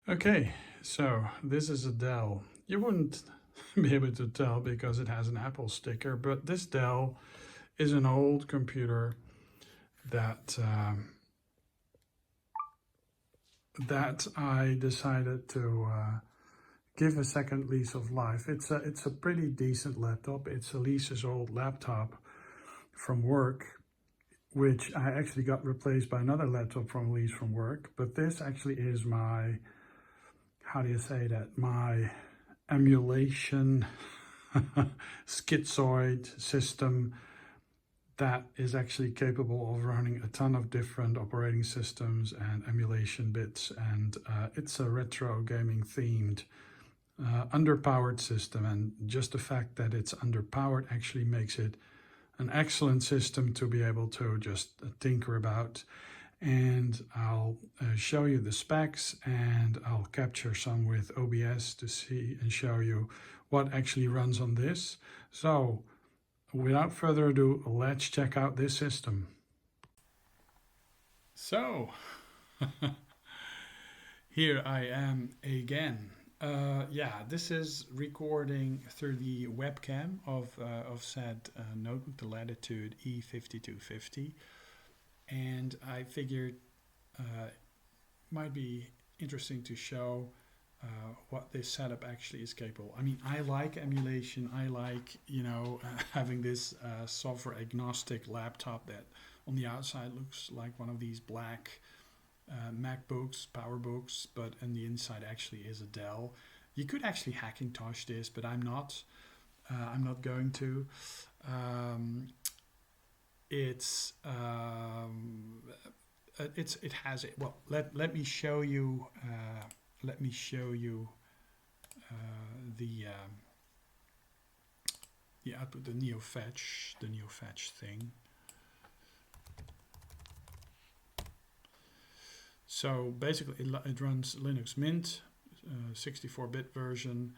Okay, so this is a Dell. You wouldn't be able to tell because it has an Apple sticker, but this Dell is an old computer that that I decided to give a second lease of life. It's a pretty decent laptop. It's Elise's old laptop from work, which I actually got replaced by another laptop from Elise from work. But this actually is my, how do you say that? My emulation schizoid system that is actually capable of running a ton of different operating systems and emulation bits. And it's a retro gaming themed underpowered system. And just the fact that it's underpowered actually makes it an excellent system to be able to just tinker about. And I'll show you the specs, and I'll capture some with OBS to see and show you what actually runs on this. So without further ado, let's check out this system. So here I am again. Yeah, this is recording through the webcam of said notebook, the Latitude E5250, and I figured might be interesting to show what this setup actually is capable. I mean, I like emulation. I like, having this software agnostic laptop that on the outside looks like one of these black MacBooks, PowerBooks, but on the inside actually is a Dell. You could actually Hackintosh this, but I'm not. I'm not going to. It's it has it. Well, let me show you. Let me show you the output, the NeoFetch thing. So basically, it runs Linux Mint, 64-bit version.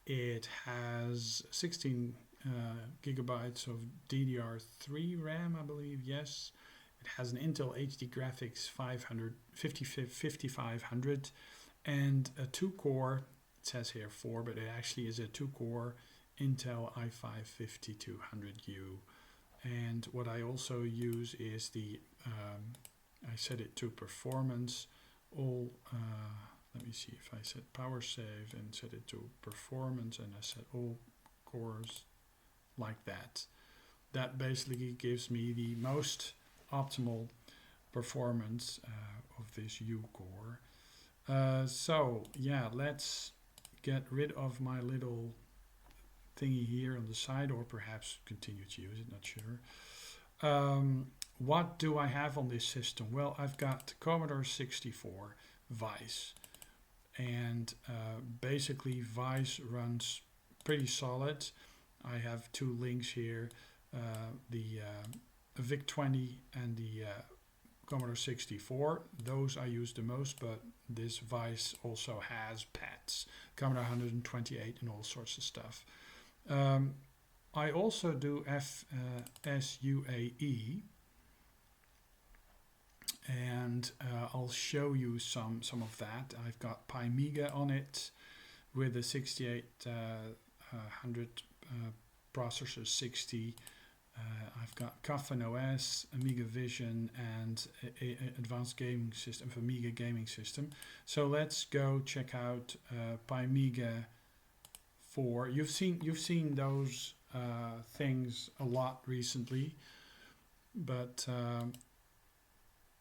It has 16 gigabytes of DDR3 RAM, I believe. Yes. It has an Intel HD Graphics 5500 and a 2-core. It says here 4, but it actually is a 2-core Intel i5-5200U. And what I also use is the I set it to performance. All let me see if I set power save and set it to performance, and I set all cores like that. That basically gives me the most optimal performance of this U core. So yeah, let's get rid of my little thingy here on the side, or perhaps continue to use it, not sure. What do I have on this system? Well, I've got Commodore 64 Vice, and basically Vice runs pretty solid. I have two links here, the VIC-20 and the Commodore 64. Those I use the most, but this Vice also has PATs, Commodore 128 and all sorts of stuff. I also do FS-UAE, and I'll show you some of that. I've got Pymega on it with a 6800 processor 60. I've got Coffin OS, Amiga Vision, and a advanced gaming system, Amiga gaming system. So let's go check out Pymega 4. You've seen those things a lot recently, but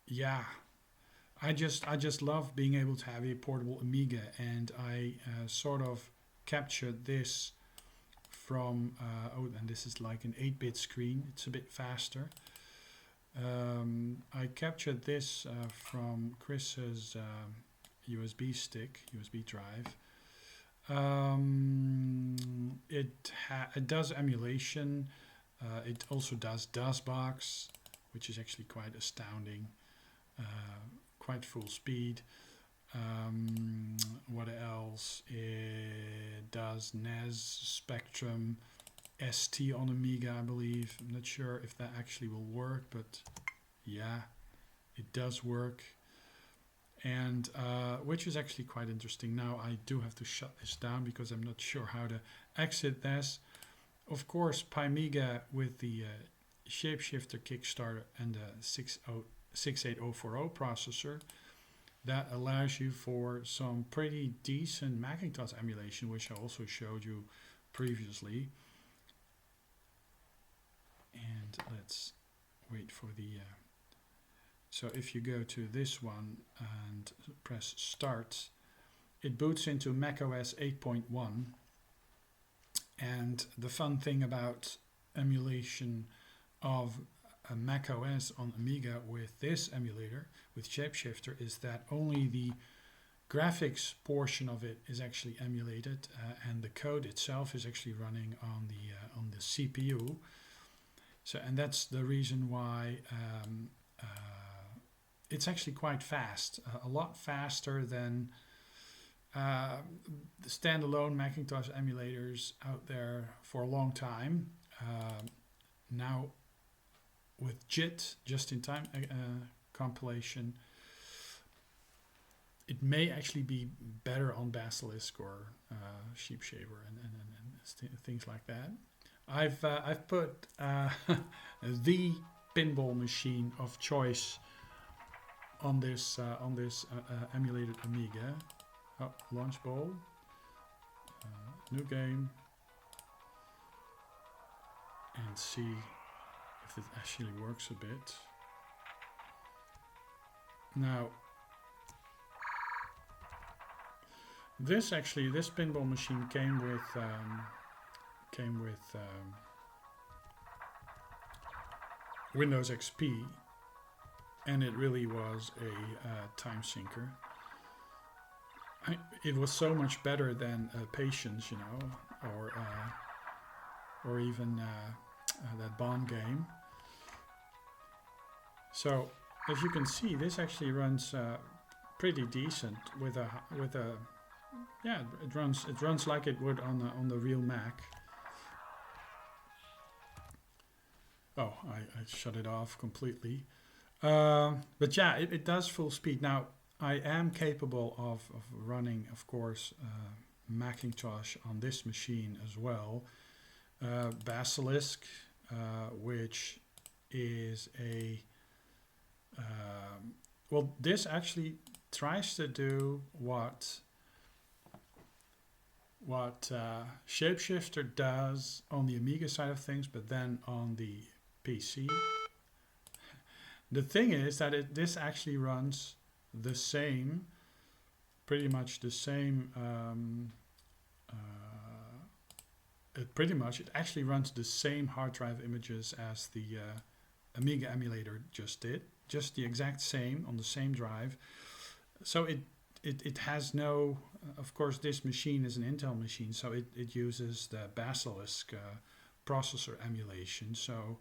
yeah, I just love being able to have a portable Amiga, and I sort of captured this from and this is like an 8-bit screen. It's a bit faster. I captured this from Chris's USB drive. It does emulation. It also does DOSBox, which is actually quite astounding. Quite full speed. What else? It does NES, Spectrum, ST on Amiga, I believe. I'm not sure if that actually will work, but yeah, it does work. and which is actually quite interesting. Now I do have to shut this down because I'm not sure how to exit this. Of course, Pymega with the Shapeshifter Kickstarter and the 68040 processor, that allows you for some pretty decent Macintosh emulation, which I also showed you previously. And let's wait for the so if you go to this one and press start, it boots into macOS 8.1. And the fun thing about emulation of a macOS on Amiga with this emulator, with Shapeshifter, is that only the graphics portion of it is actually emulated, and the code itself is actually running on the CPU. So, and that's the reason why it's actually quite fast, a lot faster than the standalone Macintosh emulators out there for a long time. Now with JIT, just-in-time compilation, it may actually be better on Basilisk or Sheepshaver and things like that. I've put the pinball machine of choice on this emulated Amiga. Oh, launch ball, new game, and see if it actually works a bit. Now, this pinball machine came with Windows XP, and it really was a time sinker. It was so much better than Patience, you know, or even that Bond game. So as you can see, this actually runs pretty decent with a yeah, it runs like it would on the real Mac. Oh, I shut it off completely. But yeah, it does full speed. Now, I am capable of running, of course, Macintosh on this machine as well. Basilisk, which is a... well, this actually tries to do what Shapeshifter does on the Amiga side of things, but then on the PC. The thing is that this actually runs the same, pretty much the same, it actually runs the same hard drive images as the Amiga emulator just did, just the exact same on the same drive. So it has no, of course this machine is an Intel machine, so it uses the Basilisk processor emulation. So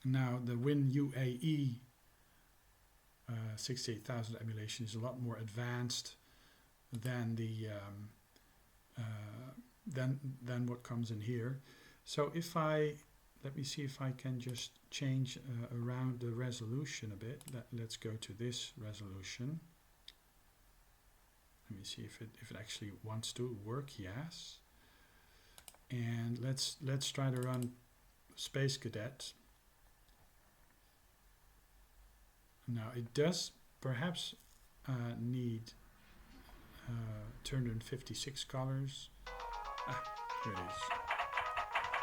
now the Win-UAE 68000 emulation is a lot more advanced than the than what comes in here. So if let me see if I can just change around the resolution a bit. Let's go to this resolution. Let me see if it actually wants to work. Yes. And let's try to run Space Cadet. Now it does perhaps need 256 colors. Here it is.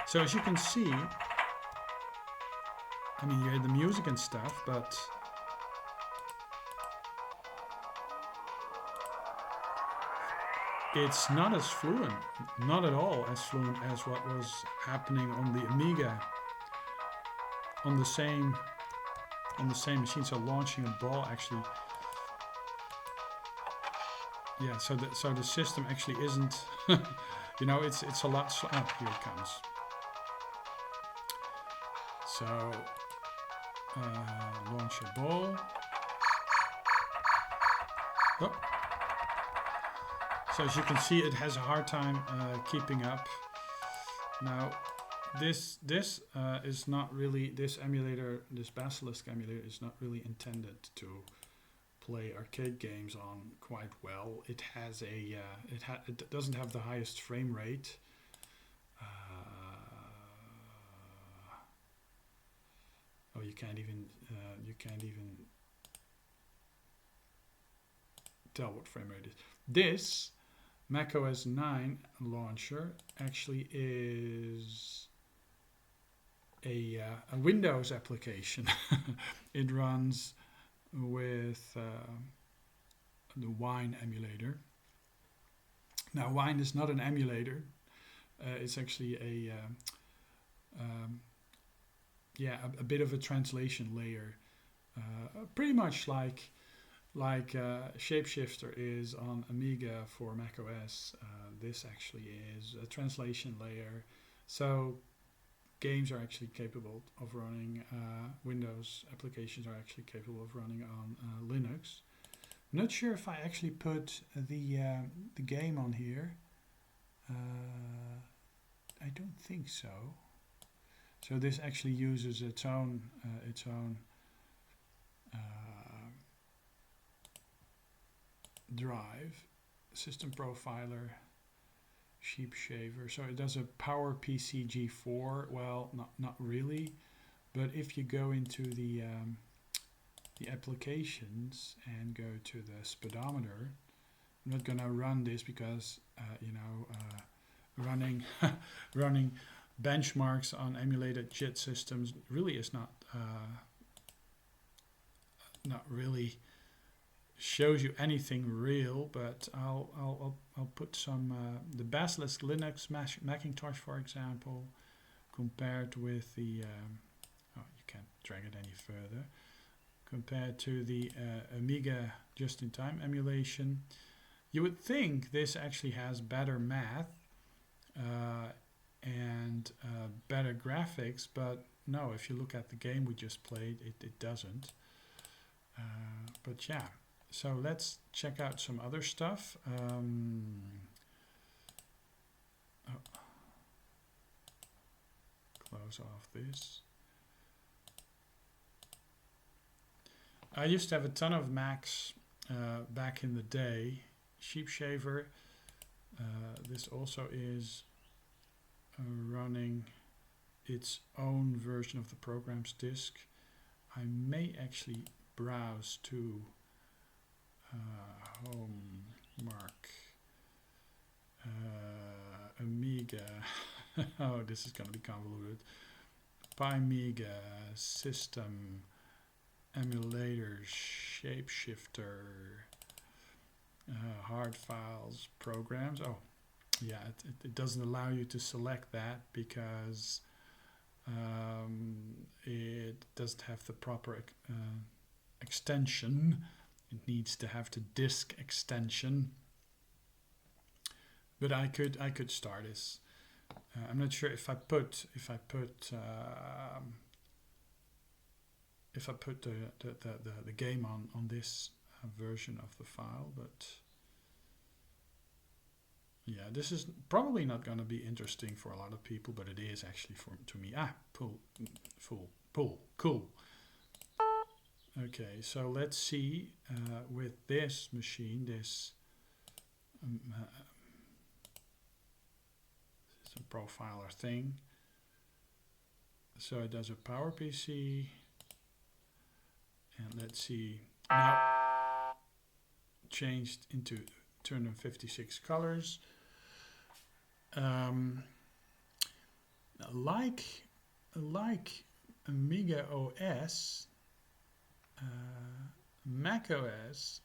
So as you can see, I mean, you hear the music and stuff, but it's not as fluent, not at all as fluent as what was happening on the Amiga, on the same machine. So launching a ball actually, yeah. So the system actually isn't, you know, it's a lot. Oh, here it comes. So launch a ball. Oh. So as you can see, it has a hard time keeping up. Now, this is not really, this emulator, this Basilisk emulator is not really intended to play arcade games on quite well. It has a it doesn't have the highest frame rate. Oh, you can't even tell what frame rate it is. This macOS 9 launcher actually is a Windows application. It runs with the Wine emulator. Now, Wine is not an emulator. It's actually a bit of a translation layer, pretty much like Shapeshifter is on Amiga for macOS. This actually is a translation layer, so games are actually capable of running. Windows applications are actually capable of running on Linux. I'm not sure if I actually put the game on here. I don't think so. So this actually uses its own drive, system profiler, sheep shaver. So it does a PowerPC G4. Well, not really, but if you go into the applications and go to the speedometer, I'm not gonna run this because running running benchmarks on emulated JIT systems really is not really shows you anything real. But I'll put some the Basilisk Linux Hackintosh, for example, compared with the you can't drag it any further, compared to the Amiga just-in-time emulation. You would think this actually has better math and better graphics, but no, if you look at the game we just played, it doesn't. But yeah, so let's check out some other stuff. Close off this. I used to have a ton of Macs back in the day. Sheep Shaver. This also is running its own version of the programs disk. I may actually browse to Homemark Amiga. Oh, this is going to be convoluted. Amiga system emulator shapeshifter hard files programs. Oh yeah, it doesn't allow you to select that because it doesn't have the proper extension. It needs to have the disk extension. But I could start this. I'm not sure if I put the game on this version of the file, but yeah, this is probably not going to be interesting for a lot of people, but it is actually to me. Cool. Okay, so let's see with this machine, this system profiler thing. So it does a PowerPC, and let's see now changed into 256 colors. Like Amiga OS, Mac OS,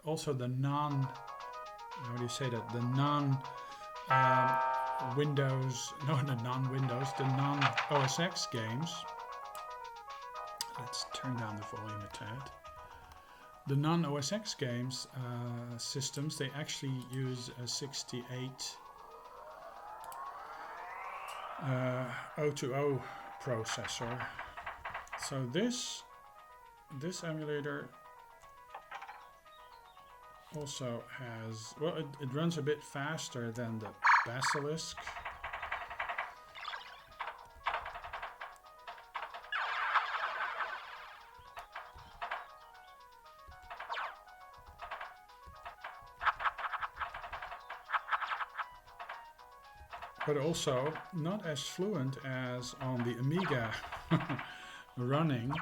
also the non OS X games. Let's turn down the volume a tad. The non-OS X games systems, they actually use a 68 020 processor. So this emulator also has, well, it runs a bit faster than the Basilisk. but also not as fluent as on the Amiga running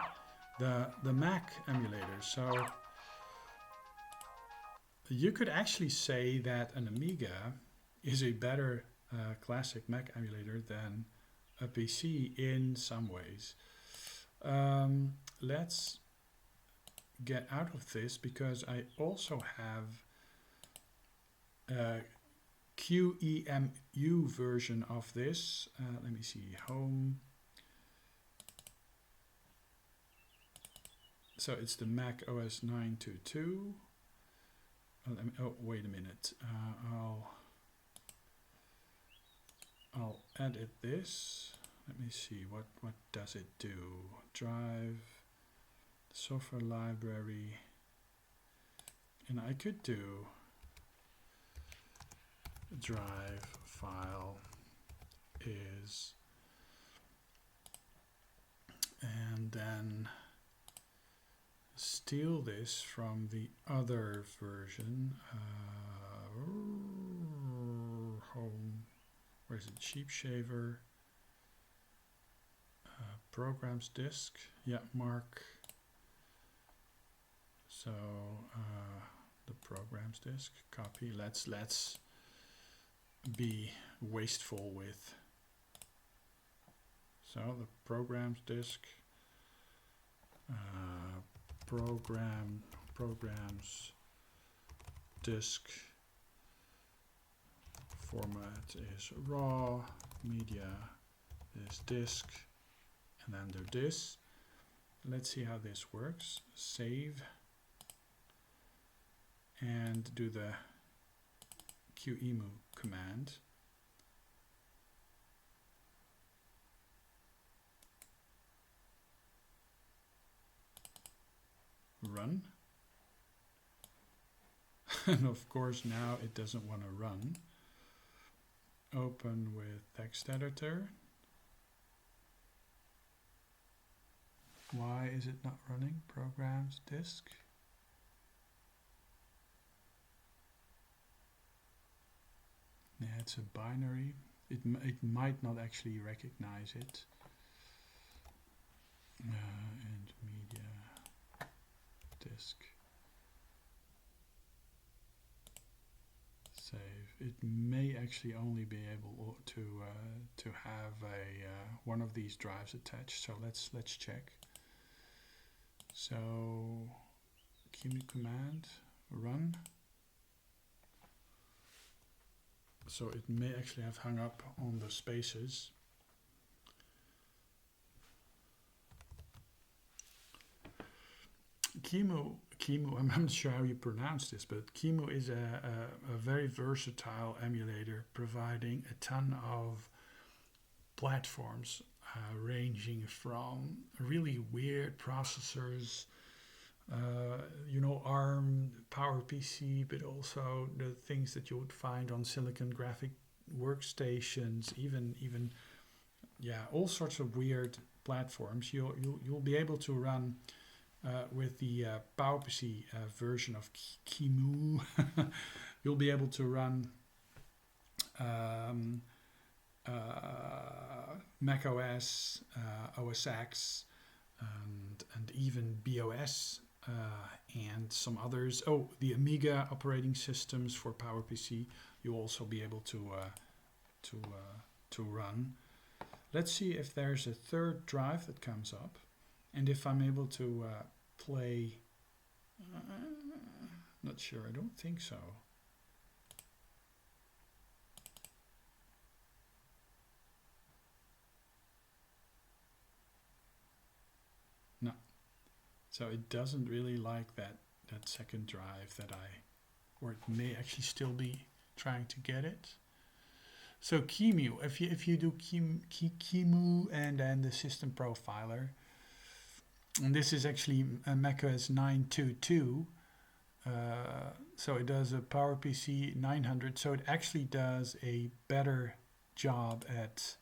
the Mac emulator. So you could actually say that an Amiga is a better classic Mac emulator than a PC in some ways. Let's get out of this because I also have a Qemu version of this. Let me see, home. So it's the macOS 922. Oh, wait a minute. I'll edit this. Let me see, what does it do? Drive, software library, and I could do drive file is, and then steal this from the other version. Home, where's it? Sheep shaver. Programs disk, yeah, mark. So the programs disk, copy. Let's be wasteful with. So the programs disk, programs disk format is raw, media is disk. And then do this. Let's see how this works. Save. And do the Qemu command. Run. And of course now it doesn't want to run. Open with text editor. Why is it not running? Programs, disk. Yeah, it's a binary. It might not actually recognize it. And media, disk. Save. It may actually only be able to have a one of these drives attached. So let's check. So Qemu command, run. So it may actually have hung up on the spaces. Qemu, I'm not sure how you pronounce this, but Qemu is a very versatile emulator providing a ton of platforms. Ranging from really weird processors, ARM, PowerPC, but also the things that you would find on Silicon graphic workstations, even all sorts of weird platforms. You'll be able to run with the PowerPC version of Qemu. You'll be able to run macOS, OS X, and even BOS, and some others. Oh, the Amiga operating systems for PowerPC. You'll also be able to run. Let's see if there's a third drive that comes up, and if I'm able to play. Not sure. I don't think so. So it doesn't really like that second drive or it may actually still be trying to get it. So Qemu, if you do Qemu and then the system profiler, and this is actually a macOS 922, so it does a PowerPC 900, so it actually does a better job at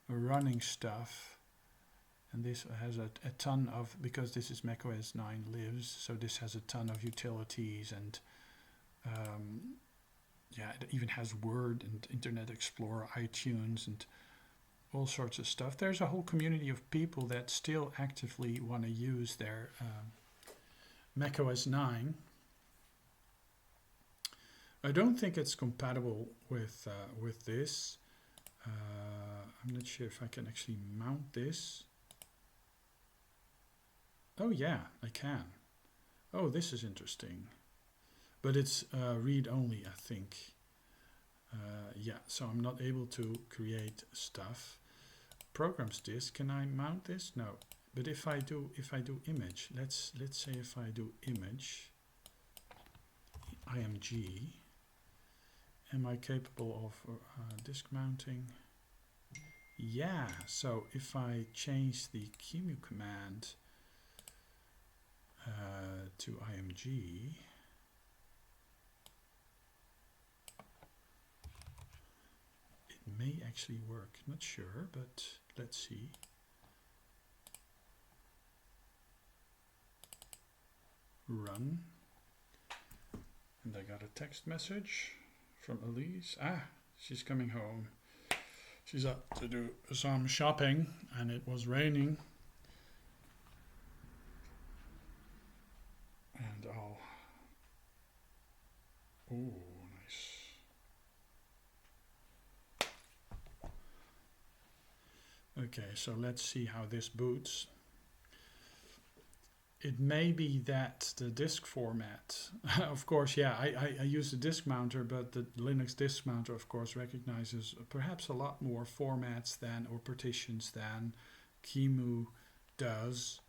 running stuff. And this has a ton of, because this is macOS 9 lives, so this has a ton of utilities and yeah, it even has Word and Internet Explorer, iTunes, and all sorts of stuff. There's a whole community of people that still actively want to use their macOS 9. I don't think it's compatible with this. I'm not sure if I can actually mount this. Oh yeah, I can. Oh, this is interesting. But it's read-only, I think. Yeah, so I'm not able to create stuff. Programs disk, can I mount this? No. But if I do image, let's say if I do image, img, am I capable of disk mounting? Yeah, so if I change the Qemu command to img, it may actually work. Not sure, but let's see. Run. And I got a text message from Elise. Ah, she's coming home. She's up to do some shopping, and it was raining. And I'll... Oh, nice. Okay, so let's see how this boots. It may be that the disk format, of course, yeah, I use the disk mounter, but the Linux disk mounter, of course, recognizes perhaps a lot more formats than, or partitions than Qemu does.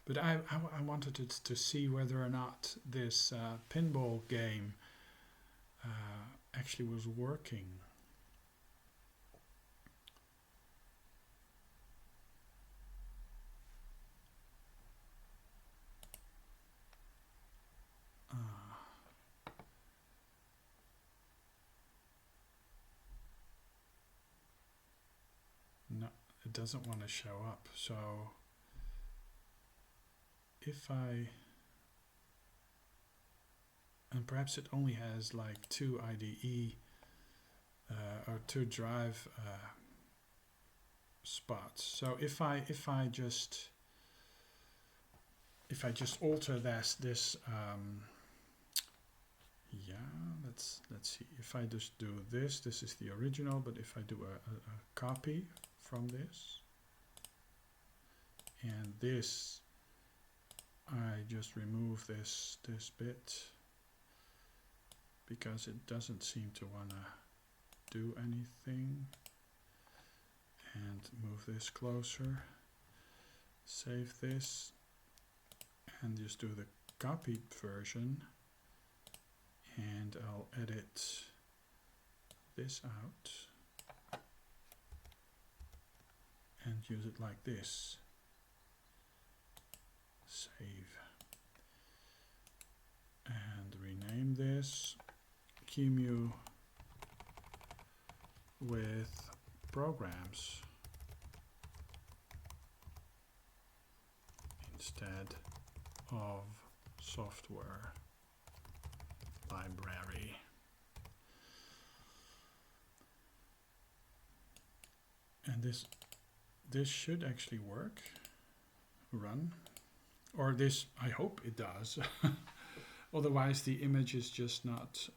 But I wanted to see whether or not this pinball game actually was working. No, it doesn't want to show up. So if I, and perhaps it only has like 2 IDE or 2 drive spots. So if I just alter this yeah, let's see. If I just do this is the original, but if I do a copy from this, and this, I just remove this bit because it doesn't seem to want to do anything, and move this closer, save this, and just do the copied version, and I'll edit this out and use it like this. Save. And rename this Qemu with programs instead of software library. And this should actually work. Run. Or this, I hope it does. Otherwise the image is just not...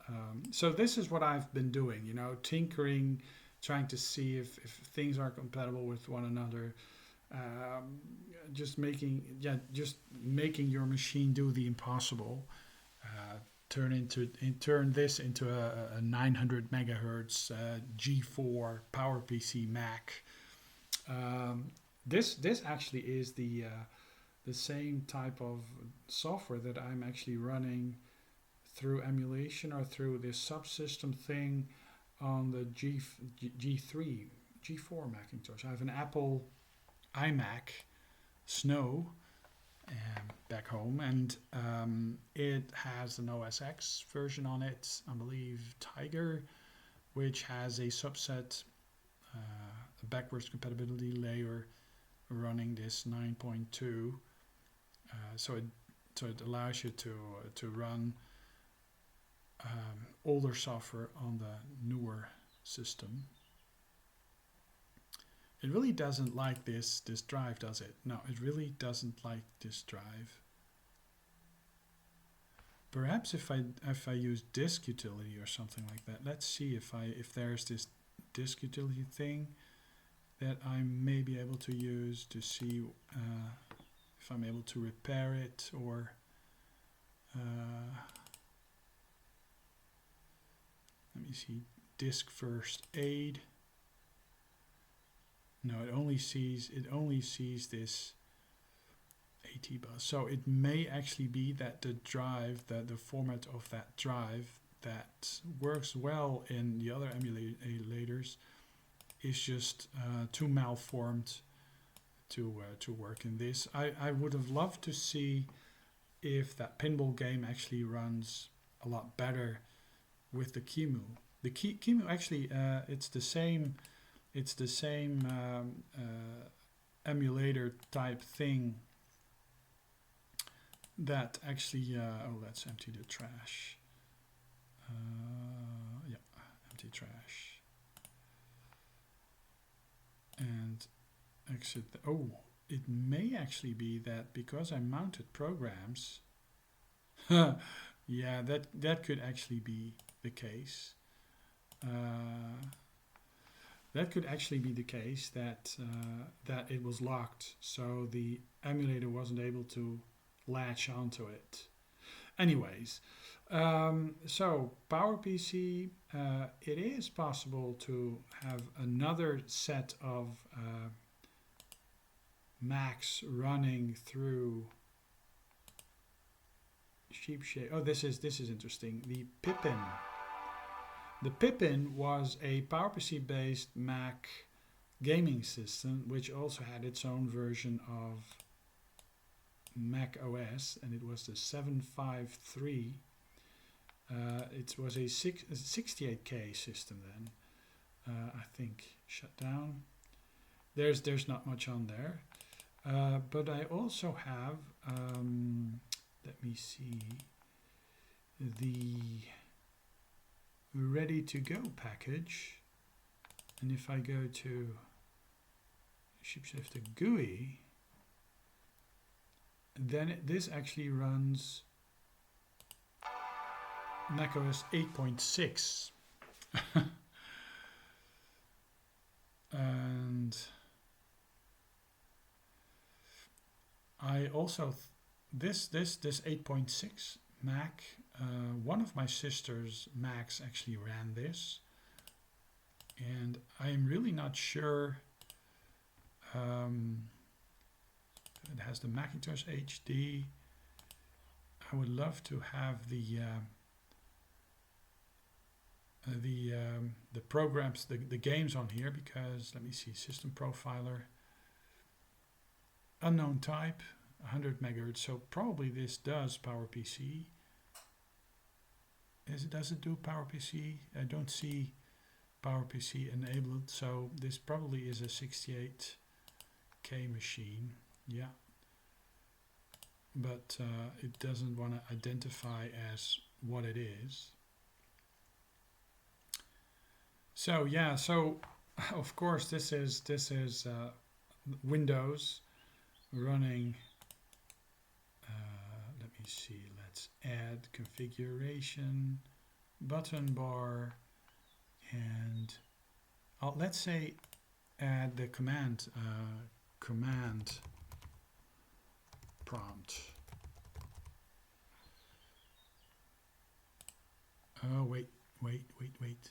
so this is what I've been doing, you know, tinkering, trying to see if things are compatible with one another. Just making your machine do the impossible. Turn this into a 900 megahertz G4 PowerPC Mac. This actually is the same type of software that I'm actually running through emulation or through this subsystem thing on the G4 Hackintosh. I have an Apple iMac Snow back home, and it has an OS X version on it, I believe Tiger, which has a subset, a backwards compatibility layer running this 9.2. So it allows you to run older software on the newer system. It really doesn't like this drive, does it? No, it really doesn't like this drive. Perhaps if I use disk utility or something like that. Let's see if there's this disk utility thing that I may be able to use to see if I'm able to repair it, or let me see, disk first aid. No, it only sees this AT bus. So it may actually be that the drive, the format of that drive that works well in the other emulators is just too malformed to work in this. I would have loved to see if that pinball game actually runs a lot better with the Qemu. The Qemu actually, it's the same emulator type thing that actually, oh, let's empty the trash. Yeah, empty trash. And exit the, oh, it may actually be that because I mounted programs, yeah, that could actually be the case. That could actually be the case that that it was locked, so the emulator wasn't able to latch onto it. Anyways, so PowerPC, it is possible to have another set of Macs running through Sheepshade. Oh, this is interesting. The Pippin. The Pippin was a PowerPC based Mac gaming system, which also had its own version of MacOS, and it was the 753. It was a 68K system then, I think, shut down. There's not much on there, but I also have, let me see, the ready to go package, and if I go to Shapeshifter GUI, then this actually runs macOS 8.6. And I also this 8.6 Mac, one of my sister's Macs actually ran this, and I am really not sure. It has the Hackintosh HD. I would love to have the programs, the games on here, because let me see, System Profiler, unknown type, 100 megahertz. So probably this does PowerPC. Does it do PowerPC? I don't see PowerPC enabled, so this probably is a 68K machine. Yeah, but it doesn't want to identify as what it is. So yeah, so of course this is Windows running. Let me see. Let's add configuration, button bar, and let's say add the command prompt. Oh, wait.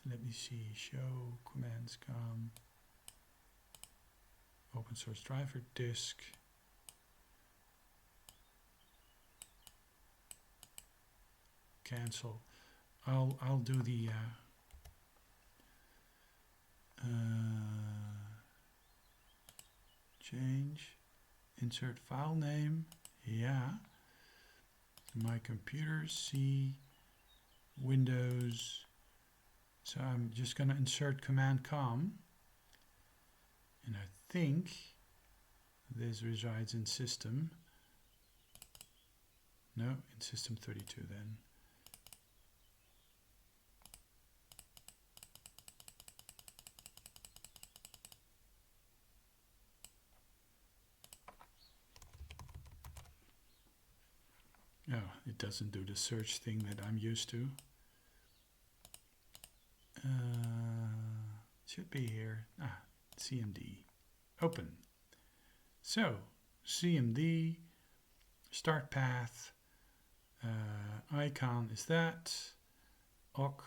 Let me see. Show commands come. Open source driver disk. Cancel. I'll do the change. Insert file name. Yeah. My computer, C, Windows. So I'm just going to insert command com. And I think this resides in system. No, in system 32 then. Oh, it doesn't do the search thing that I'm used to. Should be here. CMD. Open. So, CMD, start path, icon is that, OK.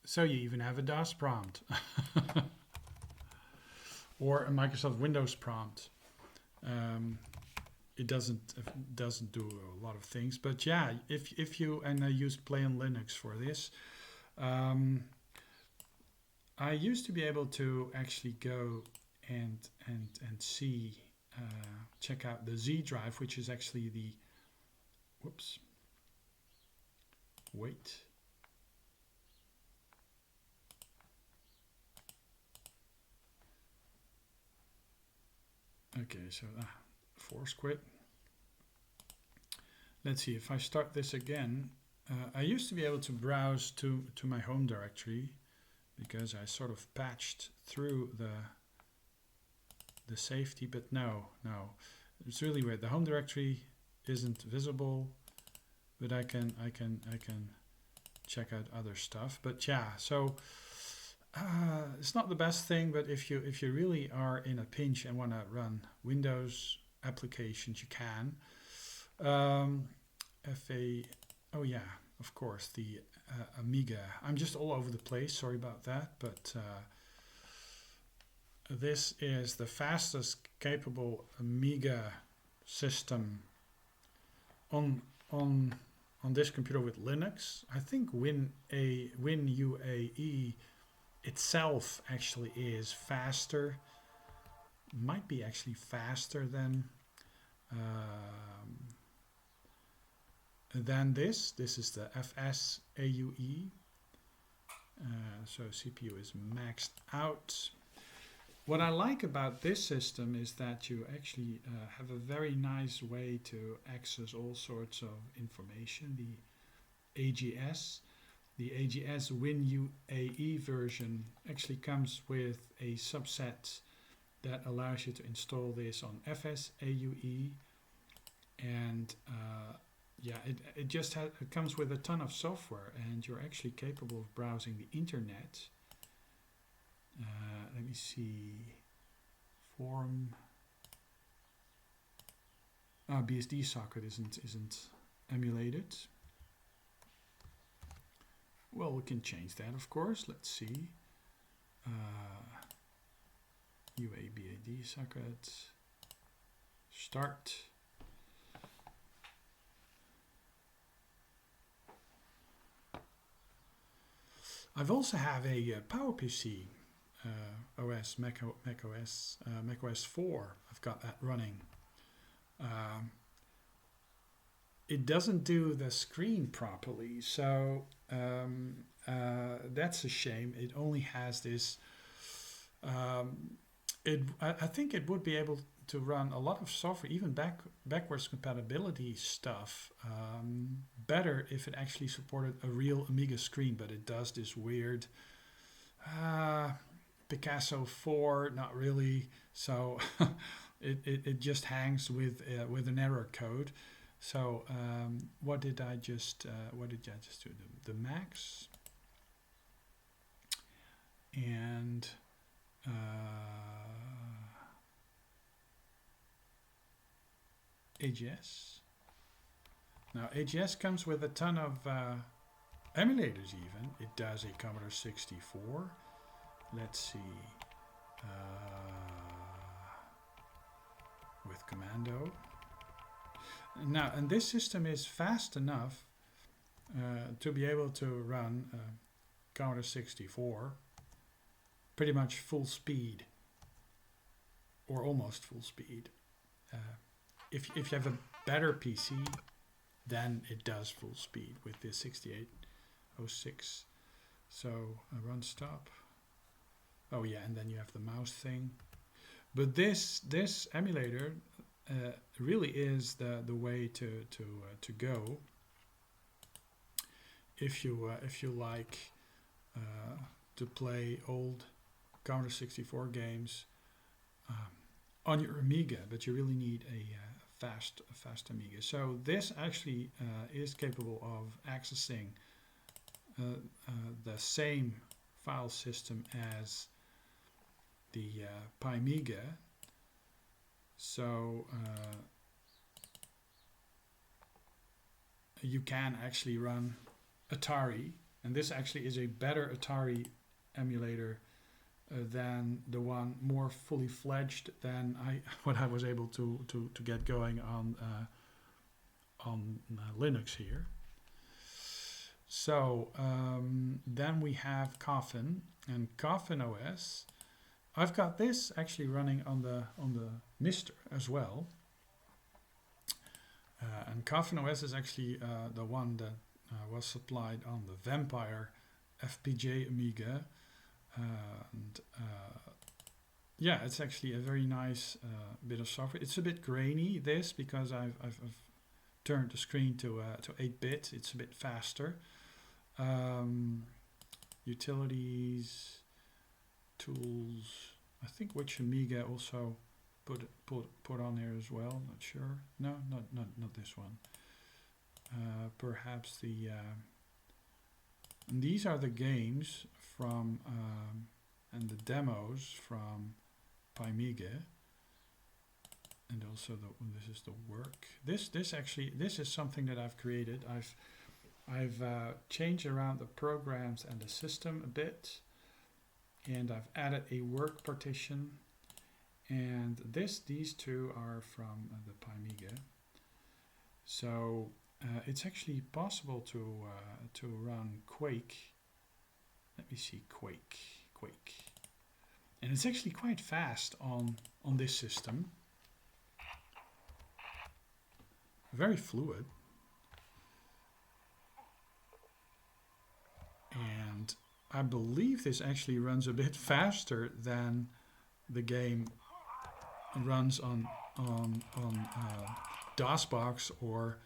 So you even have a DOS prompt. Or a Microsoft Windows prompt. It doesn't do a lot of things, but yeah, if you, and I use Play on Linux for this. I used to be able to actually go and see, check out the Z drive, which is actually the, whoops, wait. Okay, so force quit. Let's see, if I start this again, I used to be able to browse to my home directory because I sort of patched through the safety, but no, it's really weird. The home directory isn't visible, but I can check out other stuff. But yeah, so it's not the best thing, but if you really are in a pinch and want to run Windows applications, you can. Oh yeah, of course, the Amiga. I'm just all over the place, sorry about that, but this is the fastest capable Amiga system on this computer with Linux. I think Qemu-PPC itself actually is faster, might be actually faster than this. This is the FS-UAE, so CPU is maxed out. What I like about this system is that you actually have a very nice way to access all sorts of information. The AGS Qemu-PPC version actually comes with a subset that allows you to install this on FS-UAE, and yeah, it just it comes with a ton of software, and you're actually capable of browsing the internet. Let me see. Form. BSD socket isn't emulated. Well, we can change that, of course. Let's see. UABAD socket. Start. I've also have a PowerPC OS, macOS 4. I've got that running. It doesn't do the screen properly, so that's a shame. It only has this. I think it would be able to run a lot of software, even backwards compatibility stuff, better if it actually supported a real Amiga screen, but it does this weird Picasso 4, not really. So it just hangs with an error code. So what did I just do? The Max and AGS. Now AGS comes with a ton of emulators even. It does a Commodore 64. Let's see. With Commando. Now, and this system is fast enough to be able to run Commodore 64 pretty much full speed, or almost full speed. If you have a better PC, then it does full speed with the 6806. So run stop. Oh yeah, and then you have the mouse thing. But this emulator really is the way to go if you like to play old Commodore 64 games on your Amiga, but you really need a fast Amiga. So this actually is capable of accessing the same file system as the Pimiga. So you can actually run Atari, and this actually is a better Atari emulator than the one more fully fledged than what I was able to get going on Linux here. So then we have Coffin and Coffin OS. I've got this actually running on the Mister as well. And Coffin OS is actually the one that was supplied on the Vampire FPGA Amiga. Yeah, it's actually a very nice bit of software. It's a bit grainy, this, because I've turned the screen to 8-bit. It's a bit faster. Utilities, tools. I think which Amiga also put on here as well. Not sure. No, not this one. Perhaps the. And these are the games from and the demos from Pimiga. And also this is the work. This is something that I've created. I've changed around the programs and the system a bit, and I've added a work partition. And these two are from the Pimiga. So it's actually possible to run Quake. Let me see, Quake, and it's actually quite fast on this system. Very fluid. And I believe this actually runs a bit faster than the game runs on DOSBox or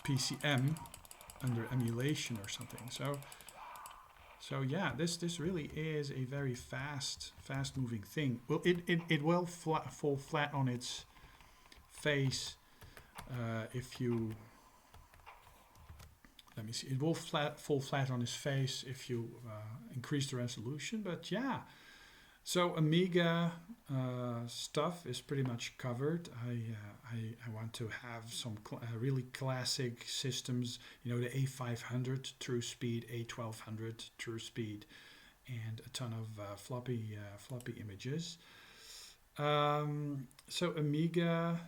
PCM under emulation or something. So yeah, this really is a very fast moving thing. Well, it will fall flat on its face if you. Let me see. It will fall flat on its face if you increase the resolution. But yeah, so Amiga stuff is pretty much covered. I want to have some really classic systems. You know, the A500 true speed, A1200 true speed, and a ton of floppy images. So Amiga.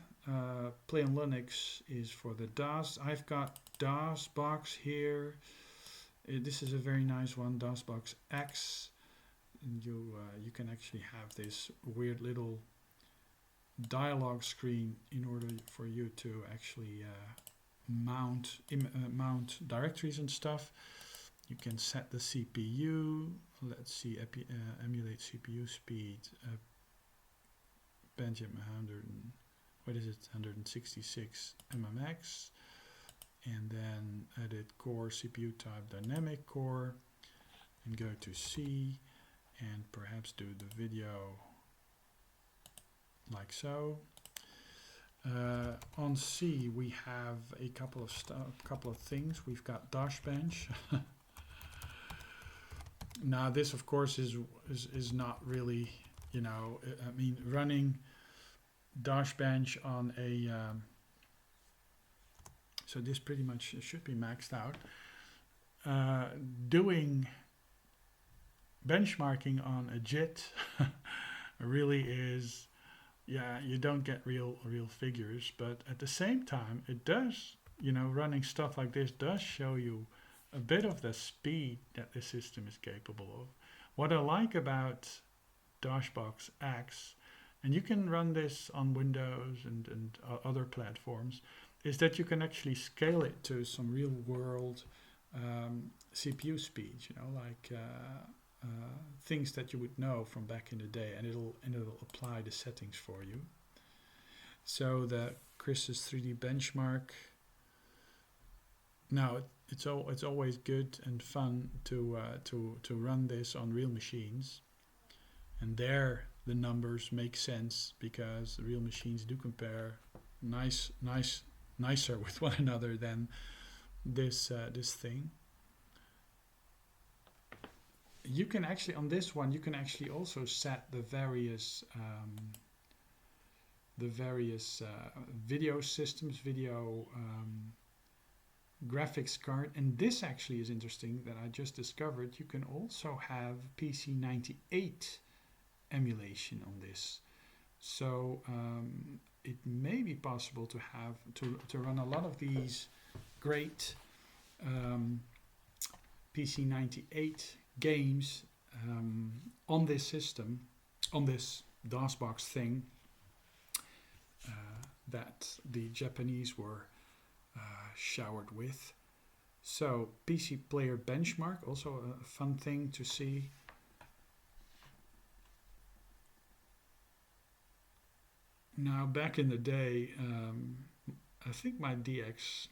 Play on Linux is for the DOS. I've got DOSBox here. This is a very nice one, DOSBox X. And you can actually have this weird little dialog screen in order for you to actually mount directories and stuff. You can set the CPU. Let's see, emulate CPU speed. Benjamin 166 mmx, and then edit core CPU type dynamic core, and go to C, and perhaps do the video like so. On C we have a couple of things. We've got Dash Bench. Now this of course is not really, you know, I mean, running Dash Bench on a so this pretty much should be maxed out. Doing benchmarking on a JIT really is, yeah, you don't get real figures, but at the same time it does, you know, running stuff like this does show you a bit of the speed that the system is capable of. What I like about DOSBox X, and you can run this on Windows and other platforms, is that you can actually scale it to some real world CPU speeds, you know, like things that you would know from back in the day, and it'll apply the settings for you. So the Chris's 3D benchmark. Now it's always good and fun to run this on real machines, and there the numbers make sense because the real machines do compare nicer with one another than this thing. You can actually, on this one, you can actually also set the various video systems, graphics card. And this actually is interesting that I just discovered. You can also have PC98 emulation on this. So it may be possible to have to run a lot of these great PC98 games on this system, on this DOSBox thing that the Japanese were showered with. So PC Player Benchmark, also a fun thing to see. Now back in the day, I think my DX4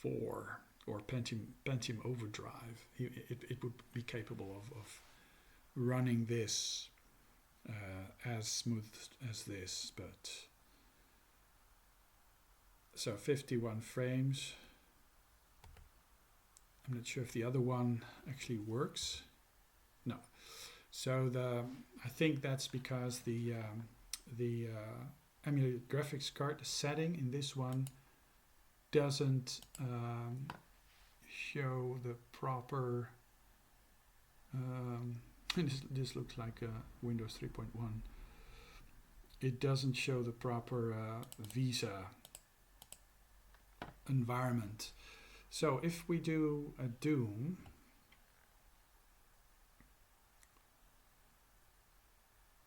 or Pentium Overdrive, it would be capable of running this as smooth as this, but so 51 frames. I'm not sure if the other one actually works. No. So I think that's because the emulated graphics card setting in this one doesn't show the proper this looks like Windows 3.1. It doesn't show the proper Visa environment. So if we do a Doom,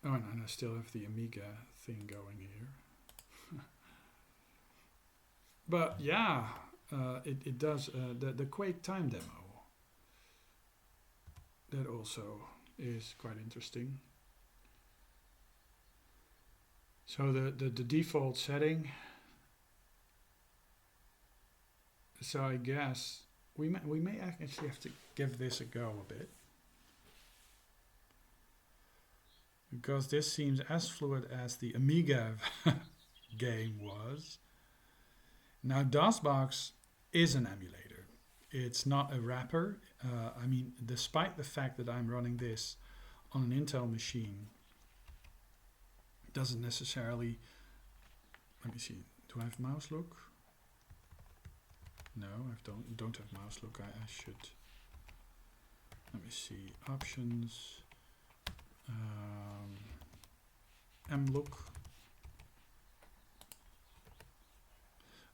oh, and I still have the Amiga thing going here. But yeah, it does the Quake Time demo. That also is quite interesting. So the default setting. So I guess we may actually have to give this a go a bit, because this seems as fluid as the Amiga game was. Now DOSBox is an emulator. It's not a wrapper. I mean, despite the fact that I'm running this on an Intel machine, it doesn't necessarily. Let me see. Do I have mouse look? No, I don't have mouse look. I should. Let me see. Options. M look.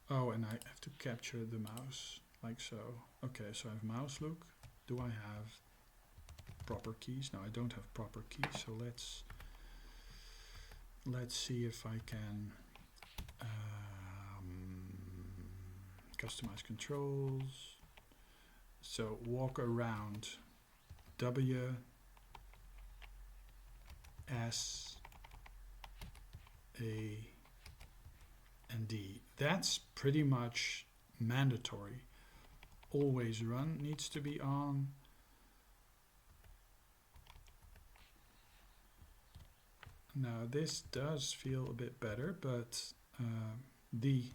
Oh, and I have to capture the mouse like so. Okay, so I have mouse look. Do I have proper keys? No, I don't have proper keys. So let's see if I can customize controls. So walk around W, S, A, and D. That's pretty much mandatory. Always run needs to be on. Now this does feel a bit better, but the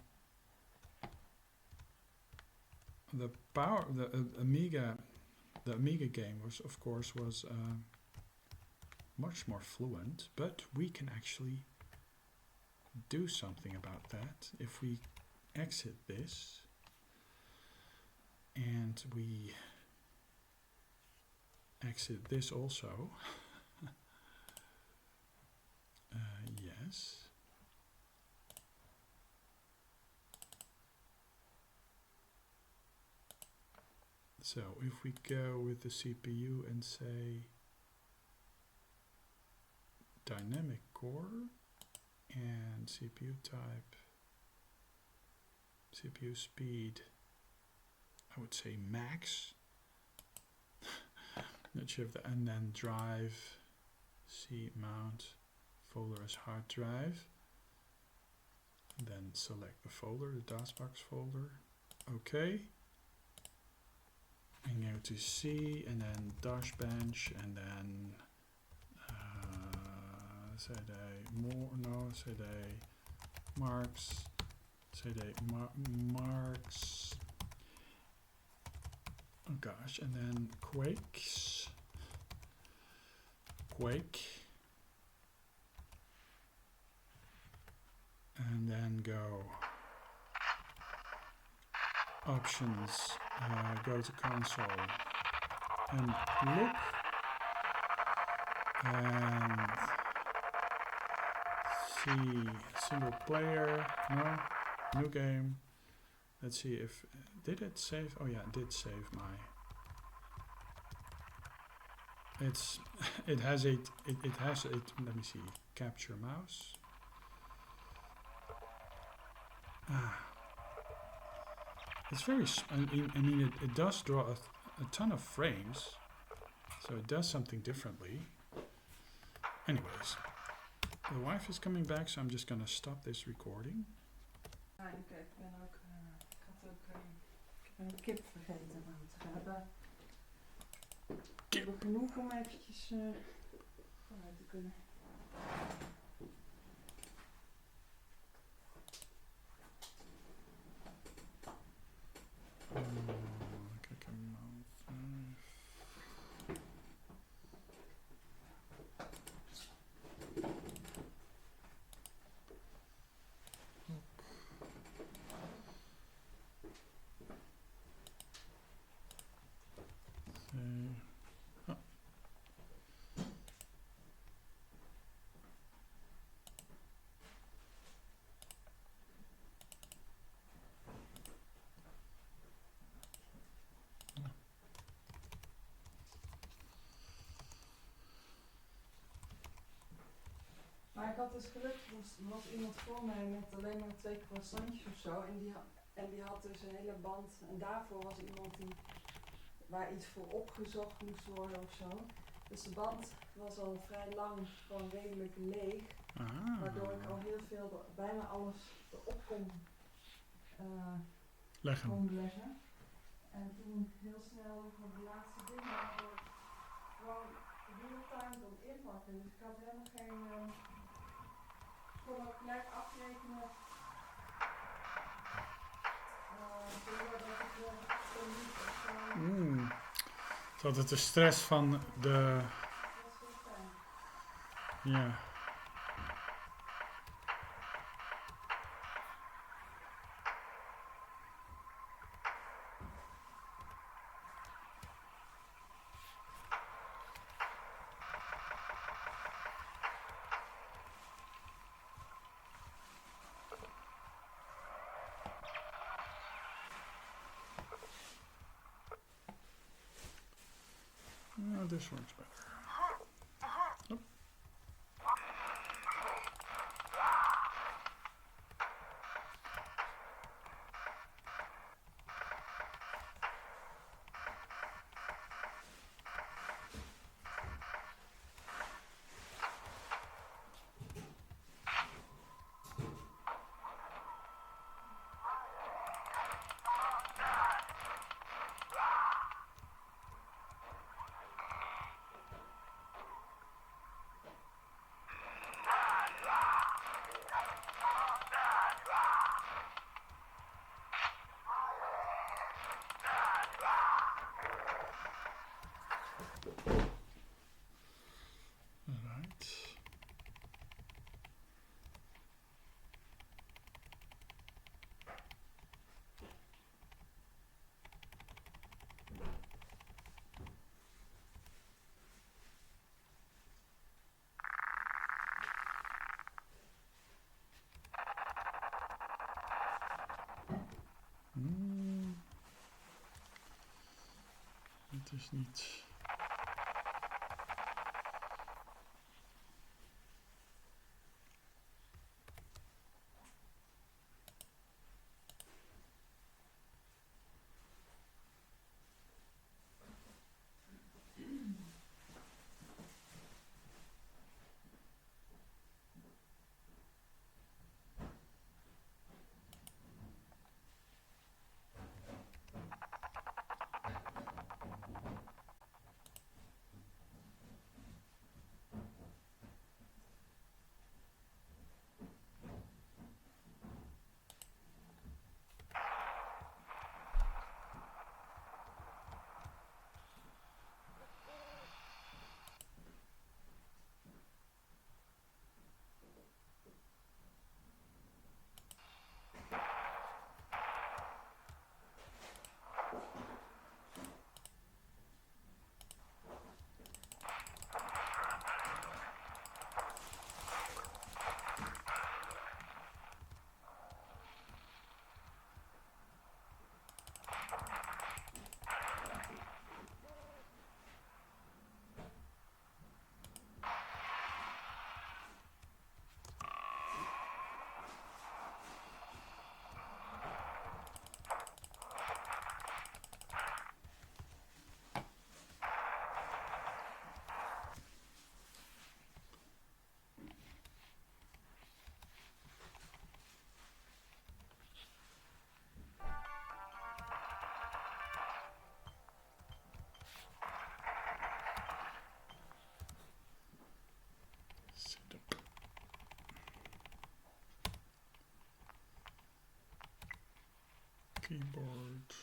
power, the Amiga game was, of course, much more fluent, but we can actually do something about that if we exit this and we exit this also. Yes. So if we go with the CPU and say dynamic core and CPU type, CPU speed, I would say max. Not sure if that, and then drive, C mount, folder as hard drive. And then select the folder, the DOSBox folder. Okay. And go to C, and then Dash Bench, and then CD more, no, CD marks, CD marks, oh gosh, and then Quake, and then go options, go to console and look, and see single player, no, new game. Let's see if, did it save? Oh yeah, it did save my, it has a, let me see, capture mouse. It's very, I mean it does draw a ton of frames, so it does something differently. Anyways, the wife is coming back, so I'm just gonna stop this recording. Kijk, ik ben ook, ik had ook, ik ben een kip vergeten aan te hebben. We hebben genoeg om eventjes vooruit te kunnen. Kijk hem aan. Maar ik had dus geluk, er was iemand voor mij met alleen maar 2 croissantjes of zo. En die had dus een hele band. En daarvoor was iemand waar iets voor opgezocht moest worden of zo. Dus de band was al vrij lang gewoon redelijk leeg. Waardoor ik al heel veel, bijna alles erop kon leggen. En toen heel snel van de laatste dingen waardoor ik gewoon real-time kon inpakken. Dus ik had helemaal geen... ik kon ook gelijk afrekenen. Doordat ik kon niet of zo. Het is altijd de stress van de... Dat is heel fijn. Ja. This works better. Nope. Het is niet... keyboard.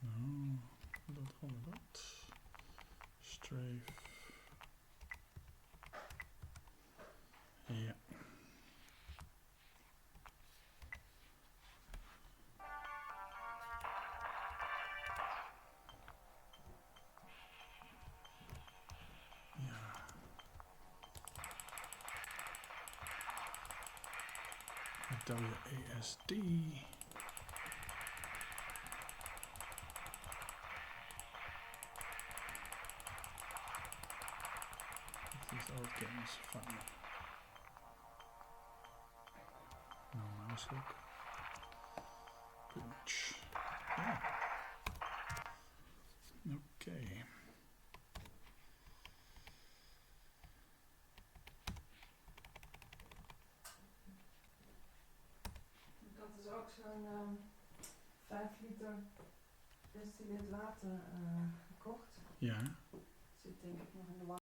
No, dat. Strafe. Ja. WASD. These old games fun. No mouse hook. Pretty much. Yeah. Okay. Ik had dus ook zo'n 5 liter destilleerd water gekocht. Ja. Zit denk ik nog in de